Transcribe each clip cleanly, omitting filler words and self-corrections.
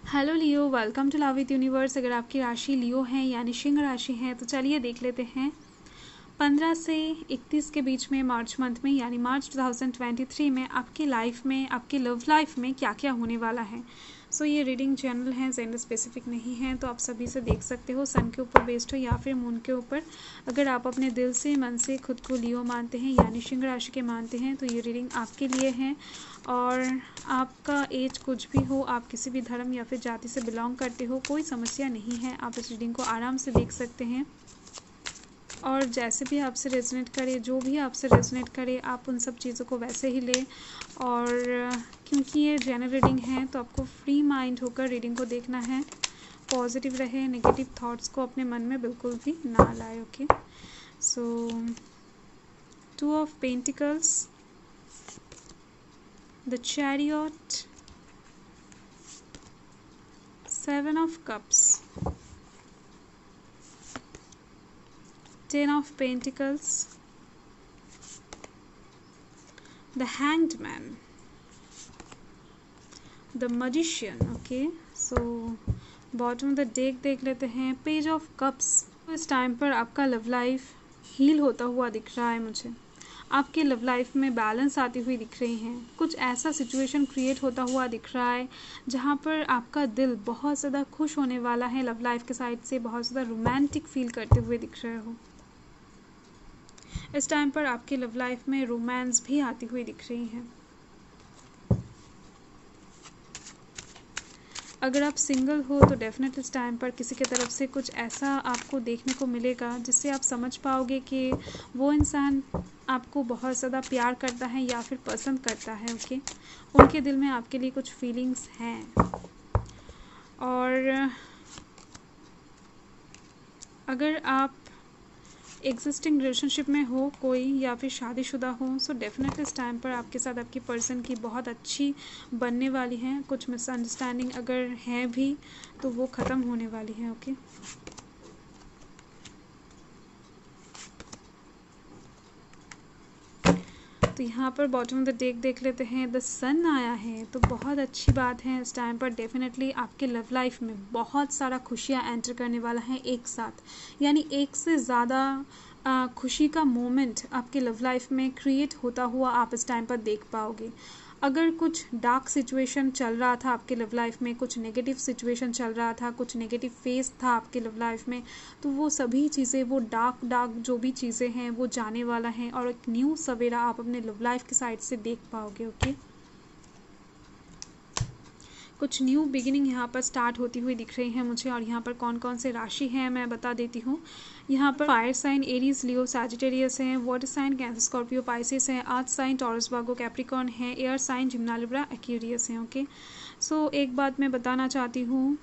Hello Leo, welcome to love with universe. अगर आपकी राशि लियो है यानी सिंह राशि है तो चलिए देख लेते हैं 15 से 31 के बीच में मार्च मंथ में यानी मार्च 2023 में आपकी लाइफ में, आपकी लव लाइफ में क्या क्या होने वाला है। ये रीडिंग जनरल है, जेंडर स्पेसिफिक नहीं है, तो आप सभी से देख सकते हो, सन के ऊपर बेस्ड हो या फिर मून के ऊपर। अगर आप अपने दिल से, मन से खुद को लियो मानते हैं यानी सिंह राशि के मानते हैं तो ये रीडिंग आपके लिए है। और आपका एज कुछ भी हो, आप किसी भी धर्म या फिर जाति से बिलोंग करते हो, कोई समस्या नहीं है, आप इस रीडिंग को आराम से देख सकते हैं। और जैसे भी आपसे रेजोनेट करे, जो भी आपसे रेजोनेट करे, आप उन सब चीज़ों को वैसे ही लें। और क्योंकि ये जनरल रीडिंग है तो आपको फ्री माइंड होकर रीडिंग को देखना है। पॉजिटिव रहे, नेगेटिव थॉट्स को अपने मन में बिल्कुल भी ना लाए। Okay, so 2 of pentacles, the chariot, 7 of cups, 10 of Pentacles, the Hanged Man, the Magician. Okay, so bottom of the deck देख लेते हैं, पेज ऑफ कप्स। इस टाइम पर आपका लव लाइफ हील होता हुआ दिख रहा है मुझे। आपके लव लाइफ में बैलेंस आती हुई दिख रही हैं। कुछ ऐसा सिचुएशन क्रिएट होता हुआ दिख रहा है जहाँ पर आपका दिल बहुत ज़्यादा खुश होने वाला है। लव लाइफ के साइड से बहुत ज़्यादा रोमांटिक फील करते हुए दिख रहे हो। इस टाइम पर आपके लव लाइफ में रोमांस भी आती हुई दिख रही है। अगर आप सिंगल हो तो डेफिनेट इस टाइम पर किसी की तरफ से कुछ ऐसा आपको देखने को मिलेगा जिससे आप समझ पाओगे कि वो इंसान आपको बहुत ज़्यादा प्यार करता है या फिर पसंद करता है। ओके, उनके दिल में आपके लिए कुछ फीलिंग्स हैं। और अगर आप एग्जिस्टिंग रिलेशनशिप में हो कोई या फिर शादीशुदा हो, सो डेफिनेटली इस टाइम पर आपके साथ आपकी पर्सन की बहुत अच्छी बनने वाली है। कुछ मिसअंडरस्टैंडिंग अगर है भी तो वो ख़त्म होने वाली है। ओके, तो यहाँ पर बॉटम ऑफ द डेक देख लेते हैं, द सन आया है तो बहुत अच्छी बात है। इस टाइम पर डेफिनेटली आपके लव लाइफ में बहुत सारा खुशियाँ एंटर करने वाला है एक साथ, यानी एक से ज़्यादा खुशी का मोमेंट आपके लव लाइफ में क्रिएट होता हुआ आप इस टाइम पर देख पाओगे। अगर कुछ डार्क सिचुएशन चल रहा था आपके लव लाइफ में, कुछ नेगेटिव सिचुएशन चल रहा था, कुछ नेगेटिव फेस था आपके लव लाइफ में, तो वो सभी चीज़ें, वो डार्क जो भी चीज़ें हैं वो जाने वाला है और एक न्यू सवेरा आप अपने लव लाइफ की साइड से देख पाओगे। ओके, कुछ न्यू बिगिनिंग यहाँ पर स्टार्ट होती हुई दिख रही है मुझे। और यहाँ पर कौन कौन से राशि हैं मैं बता देती हूँ। यहाँ पर fire sign Aries, Leo, Sagittarius है, water sign Cancer, Scorpio, Pisces है, earth sign Taurus, Virgo, Capricorn है, air sign Gemini, Libra, Aquarius है। ओके, सो एक बात मैं बताना चाहती हूँ,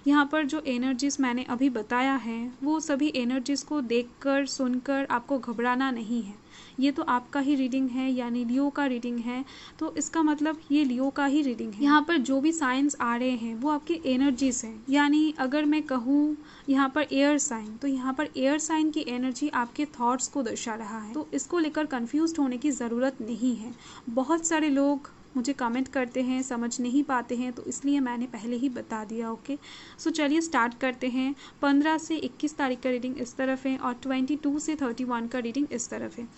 यहाँ पर जो एनर्जीज मैंने अभी बताया है वो सभी एनर्जीज को देखकर, सुनकर आपको घबराना नहीं है। ये तो आपका ही रीडिंग है, यानी लियो का रीडिंग है, तो इसका मतलब ये लियो का ही रीडिंग है। यहाँ पर जो भी साइंस आ रहे हैं वो आपकी एनर्जीज हैं। यानी अगर मैं कहूँ यहाँ पर एयर साइन, तो यहाँ पर एयर साइन की एनर्जी आपके थॉट्स को दर्शा रहा है, तो इसको लेकर कंफ्यूज होने की ज़रूरत नहीं है। बहुत सारे लोग मुझे कमेंट करते हैं, समझ नहीं पाते हैं, तो इसलिए मैंने पहले ही बता दिया। ओके, सो चलिए स्टार्ट करते हैं। 15 से 21 तारीख का रीडिंग इस तरफ है और 22 से 31 का रीडिंग इस तरफ है।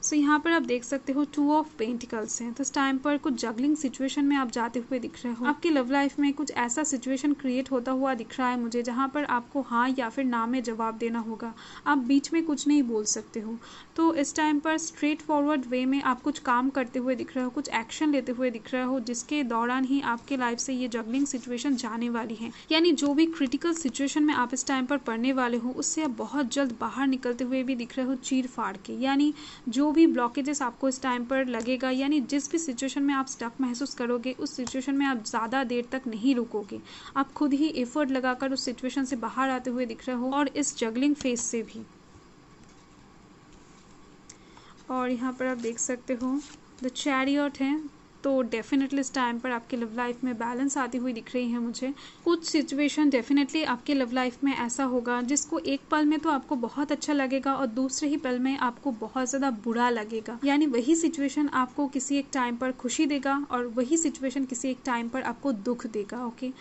सो यहाँ पर आप देख सकते हो 2 ऑफ पेंटिकल्स हैं, तो इस टाइम पर कुछ जगलिंग सिचुएशन में आप जाते हुए दिख रहे हो। आपकी लव लाइफ में कुछ ऐसा सिचुएशन क्रिएट होता हुआ दिख रहा है मुझे जहाँ पर आपको हाँ या फिर ना में जवाब देना होगा। आप बीच में कुछ नहीं बोल सकते हो। तो इस टाइम पर स्ट्रेट फॉरवर्ड वे में आप कुछ काम करते हुए दिख रहे हो, कुछ एक्शन लेते हुए दिख रहे हो, जिसके दौरान ही आपके लाइफ से ये जगलिंग सिचुएशन जाने वाली है। यानी जो भी क्रिटिकल सिचुएशन में आप इस टाइम पर पढ़ने वाले हो उससे आप बहुत जल्द बाहर निकलते हुए भी दिख रहे हो, चीर फाड़ के। यानी जो भी ब्लॉकेजेस आपको इस टाइम पर लगेगा, यानी जिस भी सिचुएशन में आप स्टक महसूस करोगे उस सिचुएशन में आप ज़्यादा देर तक नहीं रुकोगे। आप खुद ही एफर्ट लगाकर उस सिचुएशन से बाहर आते हुए दिख रहे हो, और इस जगलिंग फेस से भी। और यहाँ पर आप देख सकते हो द चैरियट है, तो डेफिनेटली इस टाइम पर आपके लव लाइफ में बैलेंस आती हुई दिख रही है मुझे। कुछ सिचुएशन डेफिनेटली आपके लव लाइफ में ऐसा होगा जिसको एक पल में तो आपको बहुत अच्छा लगेगा और दूसरे ही पल में आपको बहुत ज़्यादा बुरा लगेगा। यानी वही सिचुएशन आपको किसी एक टाइम पर खुशी देगा और वही सिचुएशन किसी एक टाइम पर आपको दुख देगा। ओके,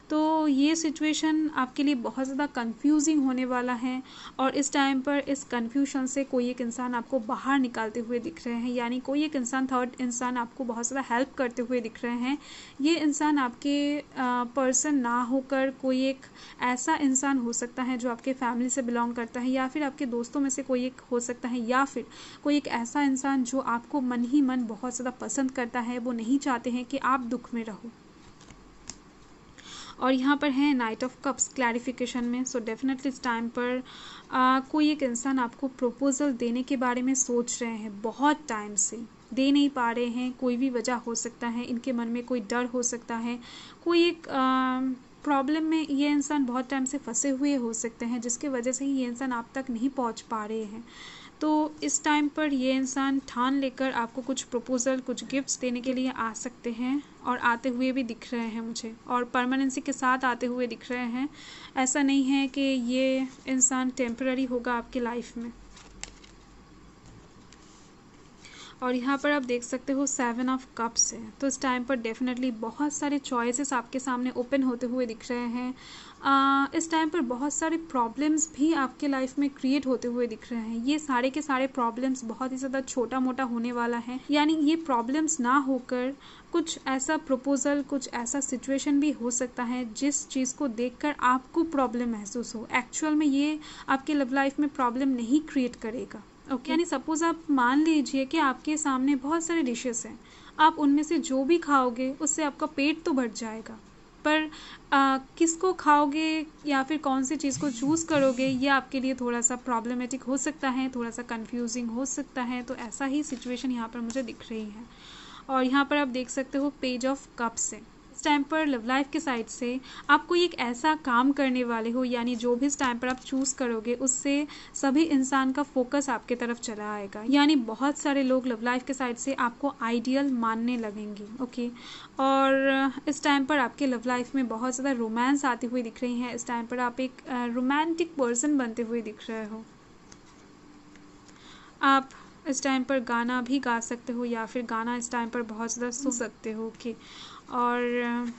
तो ये सिचुएशन आपके लिए बहुत ज़्यादा कंफ्यूजिंग होने वाला है और इस टाइम पर इस कंफ्यूजन से कोई एक इंसान आपको बाहर निकालते हुए दिख रहे हैं। यानी कोई एक इंसान, थर्ड इंसान आपको बहुत ज़्यादा हेल्प करते हुए दिख रहे हैं। ये इंसान आपके पर्सन ना होकर कोई एक ऐसा इंसान हो सकता है जो आपके फैमिली से बिलोंग करता है, या फिर आपके दोस्तों में से कोई एक हो सकता है, या फिर कोई एक ऐसा इंसान जो आपको मन ही मन बहुत ज़्यादा पसंद करता है। वो नहीं चाहते हैं कि आप दुख में रहो। और यहाँ पर है नाइट ऑफ कप्स क्लैरिफिकेशन में। सो डेफिनेटली इस टाइम पर कोई एक इंसान आपको प्रपोजल देने के बारे में सोच रहे हैं, बहुत टाइम से दे नहीं पा रहे हैं। कोई भी वजह हो सकता है, इनके मन में कोई डर हो सकता है, कोई एक प्रॉब्लम में ये इंसान बहुत टाइम से फंसे हुए हो सकते हैं, जिसके वजह से ही ये इंसान आप तक नहीं पहुंच पा रहे हैं। तो इस टाइम पर ये इंसान ठान लेकर आपको कुछ प्रपोजल, कुछ गिफ्ट्स देने के लिए आ सकते हैं और आते हुए भी दिख रहे हैं मुझे, और परमानेंसी के साथ आते हुए दिख रहे हैं। ऐसा नहीं है कि ये इंसान टेम्पररी होगा आपकी लाइफ में। और यहाँ पर आप देख सकते हो 7 ऑफ कप्स है। तो इस टाइम पर डेफिनेटली बहुत सारे चॉइसेस आपके सामने ओपन होते हुए दिख रहे हैं। इस टाइम पर बहुत सारे प्रॉब्लम्स भी आपके लाइफ में क्रिएट होते हुए दिख रहे हैं। ये सारे के सारे प्रॉब्लम्स बहुत ही ज़्यादा छोटा मोटा होने वाला है। यानी ये प्रॉब्लम्स ना होकर कुछ ऐसा प्रपोजल, कुछ ऐसा सिचुएशन भी हो सकता है जिस चीज़ को देखकर आपको प्रॉब्लम महसूस हो। एक्चुअल में ये आपके लव लाइफ में प्रॉब्लम नहीं क्रिएट करेगा। ओके, यानी सपोज आप मान लीजिए कि आपके सामने बहुत सारे डिशेस हैं, आप उनमें से जो भी खाओगे उससे आपका पेट तो भर जाएगा, पर किसको खाओगे या फिर कौन सी चीज़ को चूज़ करोगे ये आपके लिए थोड़ा सा प्रॉब्लमेटिक हो सकता है, थोड़ा सा कंफ्यूजिंग हो सकता है। तो ऐसा ही सिचुएशन यहाँ पर मुझे दिख रही है। और यहाँ पर आप देख सकते हो पेज ऑफ कप्स है। इस टाइम पर लव लाइफ के साइड से आप कोई एक ऐसा काम करने वाले हो, यानी जो भी इस टाइम पर आप चूज करोगे उससे सभी इंसान का फोकस आपके तरफ चला आएगा। यानी बहुत सारे लोग लव लाइफ के साइड से आपको आइडियल मानने लगेंगे। ओके, और इस टाइम पर आपके लव लाइफ में बहुत ज़्यादा रोमांस आती हुई दिख रही है। इस टाइम पर आप एक रोमांटिक पर्सन बनते हुए दिख रहे हो। आप इस टाइम पर गाना भी गा सकते हो या फिर गाना इस टाइम पर बहुत ज़्यादा सुन सकते हो। ओके, और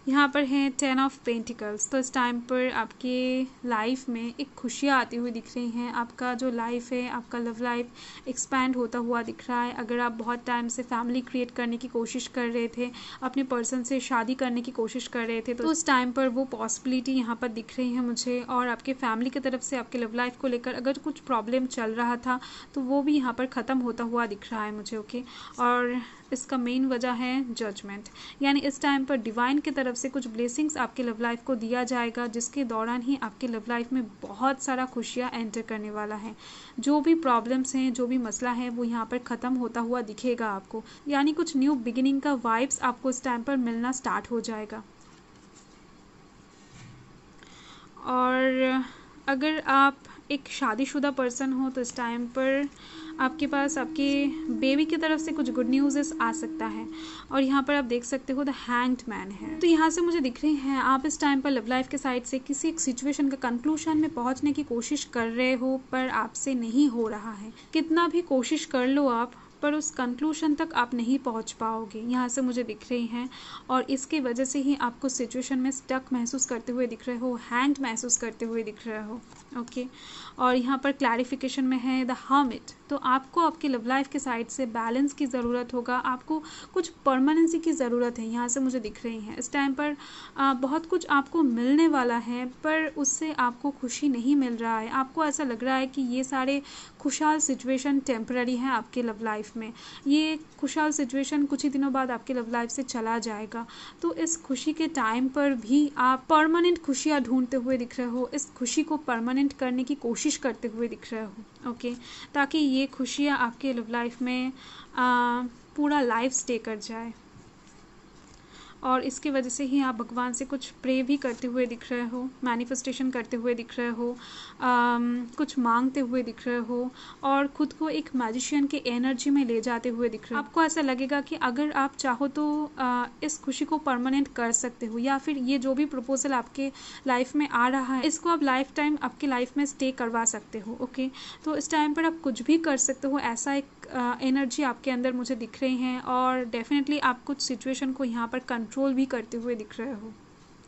यहाँ पर है 10 ऑफ पेंटिकल्स। तो इस टाइम पर आपके लाइफ में एक खुशियाँ आती हुई दिख रही हैं। आपका जो लाइफ है, आपका लव लाइफ एक्सपैंड होता हुआ दिख रहा है। अगर आप बहुत टाइम से फैमिली क्रिएट करने की कोशिश कर रहे थे, अपने पर्सन से शादी करने की कोशिश कर रहे थे, तो उस टाइम पर वो पॉसिबिलिटी यहाँ पर दिख रही है मुझे। और आपके फैमिली की तरफ से आपके लव लाइफ को लेकर अगर कुछ प्रॉब्लम चल रहा था तो वो भी यहाँ पर ख़त्म होता हुआ दिख रहा है मुझे। ओके, और इसका मेन वजह है जजमेंट। यानी इस टाइम पर डिवाइन की तरफ से कुछ ब्लेसिंग्स आपके लव लाइफ को दिया जाएगा, जिसके दौरान ही आपके लव लाइफ में बहुत सारा खुशियाँ एंटर करने वाला है। जो भी प्रॉब्लम्स हैं, जो भी मसला है, वो यहाँ पर ख़त्म होता हुआ दिखेगा आपको। यानी कुछ न्यू बिगिनिंग का वाइब्स आपको इस टाइम पर मिलना स्टार्ट हो जाएगा। और अगर आप एक शादीशुदा पर्सन हो तो इस टाइम पर आपके पास आपके बेबी की तरफ से कुछ गुड न्यूज़ आ सकता है। और यहाँ पर आप देख सकते हो द हैंग्ड मैन है। तो यहाँ से मुझे दिख रही हैं आप इस टाइम पर लव लाइफ के साइड से किसी एक सिचुएशन का कंक्लूजन में पहुँचने की कोशिश कर रहे हो, पर आपसे नहीं हो रहा है। कितना भी कोशिश कर लो आप, पर उस कंक्लूजन तक आप नहीं पहुंच पाओगे, यहाँ से मुझे दिख रही हैं। और इसकी वजह से ही आपको सिचुएशन में स्टक महसूस करते हुए दिख रहे हो, हैंड महसूस करते हुए दिख रहे हो। ओके, और यहाँ पर क्लैरिफिकेशन में है द हर्मिट। तो आपको आपके लव लाइफ के साइड से बैलेंस की ज़रूरत होगा, आपको कुछ परमानेंसी की ज़रूरत है, यहाँ से मुझे दिख रही हैं। इस टाइम पर बहुत कुछ आपको मिलने वाला है, पर उससे आपको खुशी नहीं मिल रहा है। आपको ऐसा लग रहा है कि ये सारे खुशहाल सिचुएशन टेम्पररी हैं आपके लव लाइफ में। ये खुशहाल सिचुएशन कुछ ही दिनों बाद आपके लव लाइफ से चला जाएगा। तो इस खुशी के टाइम पर भी आप परमानेंट खुशियाँ ढूंढते हुए दिख रहे हो, इस खुशी को परमानेंट करने की कोशिश करते हुए दिख रहे हो। ओके, ताकि ये खुशियाँ आपके लव लाइफ में पूरा लाइफ स्टे कर जाए। और इसकी वजह से ही आप भगवान से कुछ प्रे भी करते हुए दिख रहे हो, मैनिफेस्टेशन करते हुए दिख रहे हो, कुछ मांगते हुए दिख रहे हो और खुद को एक मैजिशियन के एनर्जी में ले जाते हुए दिख रहे हो। आपको ऐसा लगेगा कि अगर आप चाहो तो इस खुशी को परमानेंट कर सकते हो, या फिर ये जो भी प्रपोजल आपके लाइफ में आ रहा है इसको आप लाइफ टाइम आपके लाइफ में स्टे करवा सकते हो। ओके, तो इस टाइम पर आप कुछ भी कर सकते हो, ऐसा एक एनर्जी आपके अंदर मुझे दिख रही है और डेफिनेटली आप कुछ सिचुएशन को यहाँ पर कंट्रोल भी करते हुए दिख रहे हो।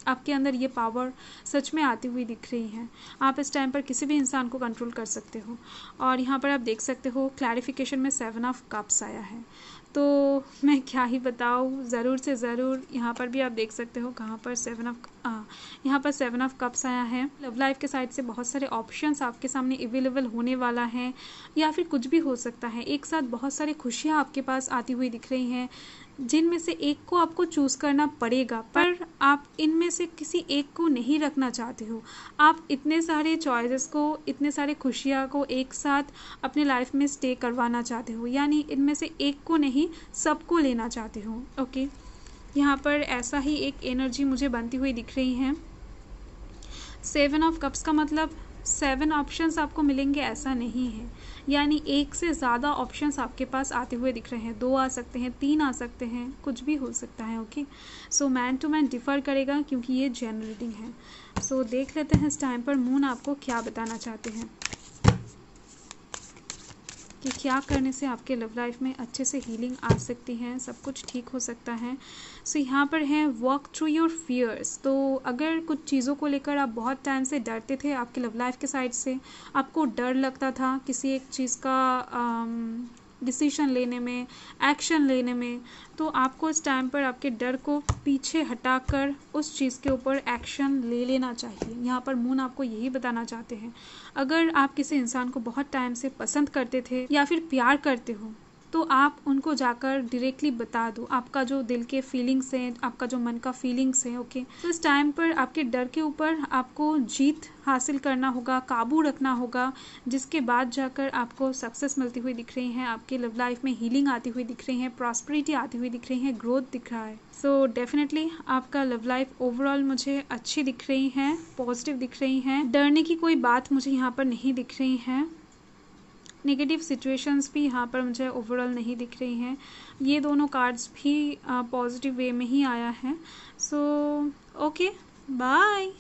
आपके अंदर ये पावर सच में आती हुई दिख रही है। आप इस टाइम पर किसी भी इंसान को कंट्रोल कर सकते हो। और यहाँ पर आप देख सकते हो क्लैरिफिकेशन में 7 ऑफ कप्स आया है, तो मैं क्या ही बताऊँ, ज़रूर से ज़रूर यहाँ पर भी आप देख सकते हो कहाँ पर 7 ऑफ कप्स आया है। लव लाइफ के साइड से बहुत सारे ऑप्शंस आपके सामने अवेलेबल होने वाला है, या फिर कुछ भी हो सकता है। एक साथ बहुत सारी खुशियाँ आपके पास आती हुई दिख रही हैं, जिनमें से एक को आपको चूज़ करना पड़ेगा, पर आप इनमें से किसी एक को नहीं रखना चाहते हो। आप इतने सारे चॉइसेस को, इतने सारे खुशियाँ को एक साथ अपने लाइफ में स्टे करवाना चाहते हो, यानी इनमें से एक को नहीं सबको लेना चाहते हो। ओके, यहाँ पर ऐसा ही एक एनर्जी मुझे बनती हुई दिख रही है। 7 ऑफ कप्स का मतलब 7 ऑप्शंस आपको मिलेंगे ऐसा नहीं है, यानी एक से ज़्यादा ऑप्शंस आपके पास आते हुए दिख रहे हैं। 2 आ सकते हैं, 3 आ सकते हैं, कुछ भी हो सकता है। Okay, so man to man differ करेगा क्योंकि ये जनरल रीडिंग है। सो देख लेते हैं इस टाइम पर मून आपको क्या बताना चाहते हैं कि क्या करने से आपके लव लाइफ में अच्छे से हीलिंग आ सकती है, सब कुछ ठीक हो सकता है। सो यहाँ पर है वर्क थ्रू योर फियर्स। तो अगर कुछ चीज़ों को लेकर आप बहुत टाइम से डरते थे, आपके लव लाइफ के साइड से आपको डर लगता था किसी एक चीज़ का डिसीजन लेने में, एक्शन लेने में, तो आपको इस टाइम पर आपके डर को पीछे हटाकर उस चीज़ के ऊपर एक्शन ले लेना चाहिए। यहाँ पर मून आपको यही बताना चाहते हैं। अगर आप किसी इंसान को बहुत टाइम से पसंद करते थे या फिर प्यार करते हो, तो आप उनको जाकर डायरेक्टली बता दो आपका जो दिल के फीलिंग्स हैं, आपका जो मन का फीलिंग्स है। ओके, तो इस टाइम पर आपके डर के ऊपर आपको जीत हासिल करना होगा, काबू रखना होगा, जिसके बाद जाकर आपको सक्सेस मिलती हुई दिख रही है, आपके लव लाइफ में हीलिंग आती हुई दिख रही है, प्रॉस्पेरिटी आती हुई दिख रही है, ग्रोथ दिख रहा है। सो डेफिनेटली आपका लव लाइफ ओवरऑल मुझे अच्छी दिख रही है, पॉजिटिव दिख रही है। डरने की कोई बात मुझे यहाँ पर नहीं दिख रही है। नेगेटिव सिचुएशंस भी यहाँ पर मुझे ओवरऑल नहीं दिख रही हैं। ये दोनों कार्ड्स भी पॉजिटिव वे में ही आया है। So okay, bye.